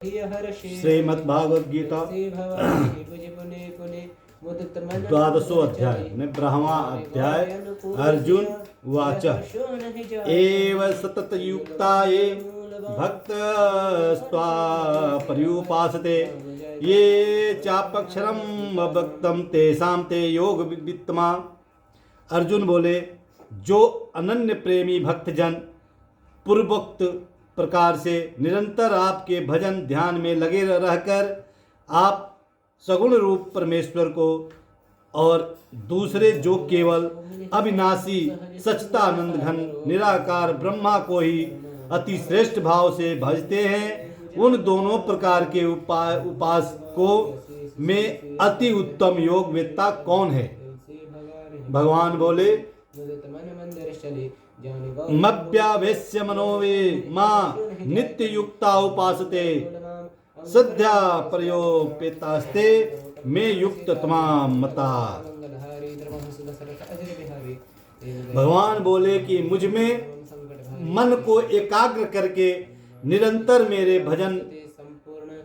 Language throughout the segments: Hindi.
श्रीमद्भागवत गीता द्वादशो अध्याय ब्रह्मा अध्याय अर्जुन उवाच एव सततयुक्ता ये भक्तस्त्वा पर्युपासते ये चापक्षरम् अव्यक्तं तेषां ते योग वित्तमा। अर्जुन बोले, जो अनन्य प्रेमी भक्तजन पूर्वोक्त प्रकार से निरंतर आपके भजन ध्यान में लगे रहकर आप सगुण रूप परमेश्वर को और दूसरे जो केवल अविनाशी सच्चिदानंद घन निराकार ब्रह्मा को ही अति श्रेष्ठ भाव से भजते हैं, उन दोनों प्रकार के उपासकों में अति उत्तम योग वेत्ता कौन है? भगवान बोले, मप्यावेश्य मनोवे मां नित्य युक्ता उपासते सद्या प्रयोपेतास्ते में युक्त तमाम मता। भगवान बोले कि मुझ में मन को एकाग्र करके निरंतर मेरे भजन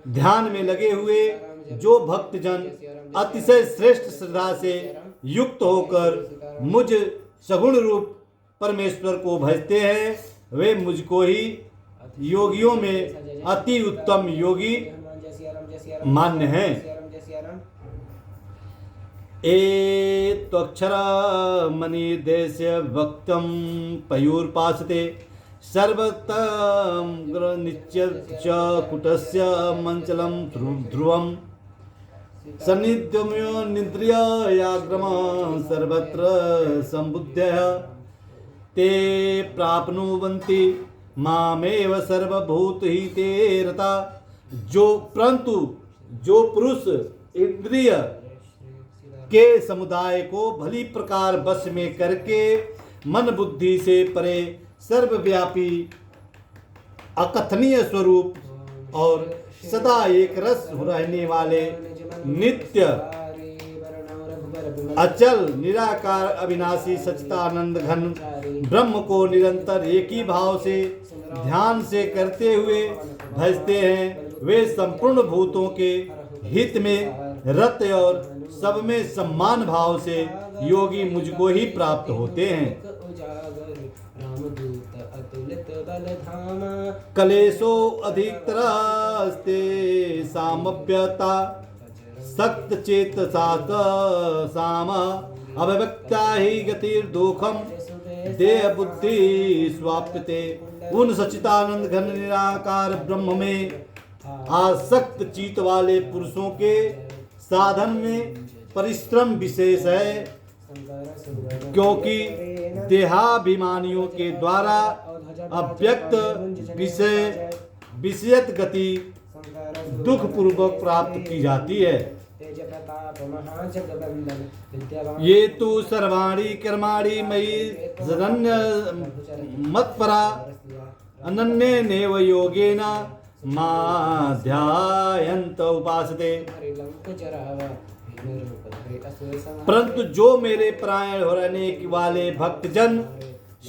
ध्यान में लगे हुए जो भक्तजन अतिशय श्रेष्ठ श्रद्धा से युक्त होकर मुझ सगुण रूप परमेश्वर को भजते हैं, वे मुझको ही योगियों में अति उत्तम योगी मान्य हैं। त्वक्षर मणिदेश्य भक्तं पयूर्पासते सर्वतं नित्य च कुटस्य मंचलं ध्रुवम् सन्निध्यम्यो निद्रियाग्रम सर्वत्र संबुद्धयः ते प्राप्नुवन्ति मामेव सर्वभूतहिते रता। जो पुरुष इंद्रिय के समुदाय को भली प्रकार बस में करके मन बुद्धि से परे सर्वव्यापी अकथनीय स्वरूप और सदा एक रस रहने वाले नित्य अचल निराकार अविनाशी सच्चिदानंद घन ब्रह्म को निरंतर एक ही भाव से ध्यान से करते हुए भजते हैं, वे संपूर्ण भूतों के हित में रत और सब में सम्मान भाव से योगी मुझको ही प्राप्त होते हैं। कलेशो अधिकतरास्ते सामप्यता सक्त चेत सात साम अभिव्यक्ता ही गतिर्दुखम देह बुद्धि स्वाप्यते। उन सच्चिदानंद घन निराकार ब्रह्म में आसक्त चित्त वाले पुरुषों के साधन में परिश्रम विशेष है, क्योंकि देहाभिमानियों के द्वारा अव्यक्त विषयत गति दुख पूर्वक प्राप्त की जाती है। ये तो सर्वाणी कर्माणि मयि जगन्य मत्परा अनन्ये नेव योगेन मां ध्यायन्त उपासते। परंतु जो मेरे परायण होने वाले भक्तजन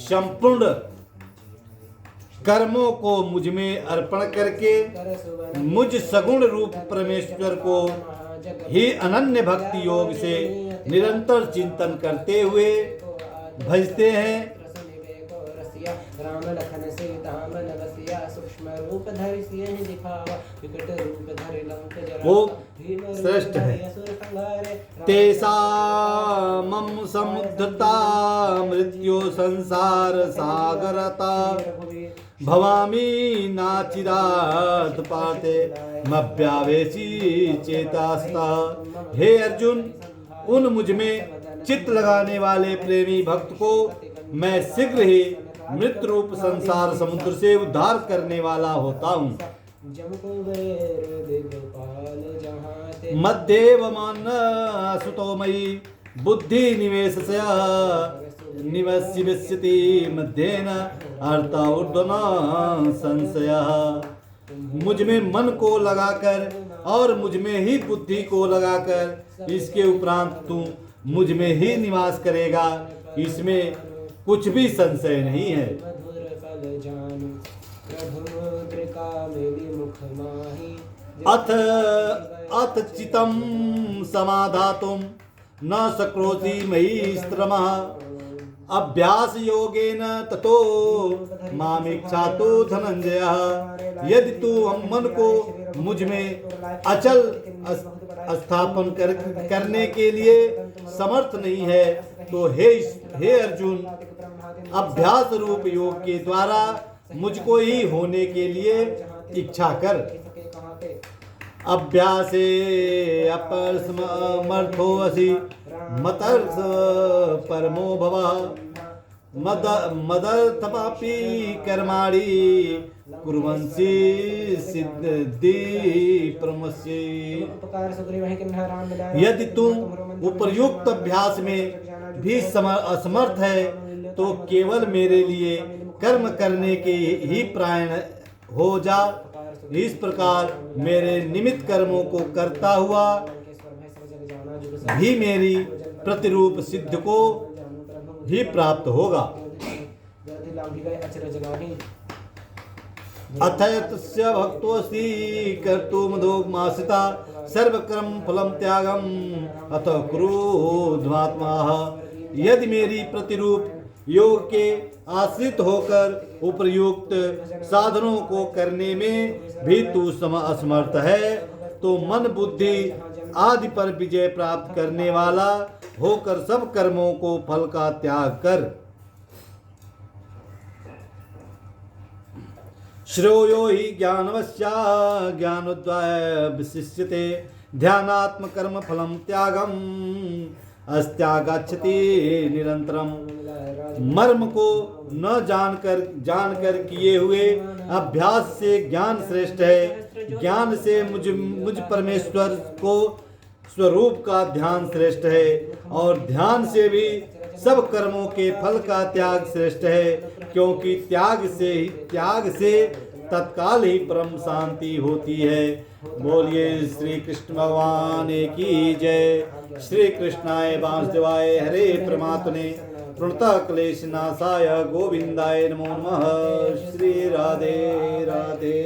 संपूर्ण कर्मों को मुझ में अर्पण करके मुझ सगुण रूप परमेश्वर को ही अनन्य भक्ति योग से निरंतर चिंतन करते हुए भजते हैं, वो श्रेष्ठ है। तेषामं समुद्धता मृत्यु संसार सागरता भवामी नाचिरात पाते मभ्यावेशी चेतास्ता। हे अर्जुन, उन मुझ में चित्त लगाने वाले प्रेमी भक्त को मैं शीघ्र ही मृत रूप संसार समुद्र से उद्धार करने वाला होता हूँ। मध्येव मान सुतो मयि बुद्धि निवेशस्य निवस्यति मध्येन अर्था ऊर्ध्वना संशयः। मुझ में मन को लगाकर और मुझ में ही बुद्धि को लगाकर इसके उपरांत तू मुझ में ही निवास करेगा, इसमें कुछ भी संशय नहीं है। प्रभु मुद्रिका मेरी मुख माही अथ अथ चितं समाधातुं न शक्नोषि मयि स्त्रमः अभ्यास योगेन ततो मामिच्छातु धनंजय। यदि तू मन को मुझ में अचल स्थापन करने के लिए समर्थ नहीं है तो हे अर्जुन, अभ्यास रूप योग के द्वारा मुझको ही होने के लिए इच्छा कर। अभ्यासे अपरसमर्थो असि मतर्थ परमो भवः मदर्थमापि कर्माणि कुर्वन्सि सिद्धि परमस्य। यदि तुम उपर्युक्त अभ्यास में भी असमर्थ है तो केवल मेरे लिए कर्म करने के ही प्रायण हो जा। इस प्रकार मेरे निमित्त कर्मों को करता हुआ भी मेरी प्रतिरूप सिद्ध को ही प्राप्त होगा। अथयतस्य भक्तोऽसि कर्तुमधोमासिता सर्वकर्म फलम त्यागम अथ क्रोधमात्माः। यदि मेरी प्रतिरूप योग के आश्रित होकर उपयुक्त साधनों को करने में भी तू असमर्थ है तो मन बुद्धि आदि पर विजय प्राप्त करने वाला होकर सब कर्मों को फल का त्याग कर। श्रेयो हि ज्ञानवश्या ज्ञानोदय विशिष्यते ध्यानात्म कर्म फलम त्यागम अस्त्यागच्छति निरंतरम। मर्म को न जानकर किए हुए अभ्यास से ज्ञान श्रेष्ठ है। ज्ञान से मुझ परमेश्वर को स्वरूप का ध्यान श्रेष्ठ है और ध्यान से भी सब कर्मों के फल का त्याग श्रेष्ठ है, क्योंकि त्याग से तत्काल ही परम शांति होती है। बोलिए श्री कृष्ण भगवान की जय। श्री कृष्णाय वासुदेवाय हरे परमात्मने प्रणतः क्लेश नाशाय गोविंदाय नमो नमः। श्री राधे राधे।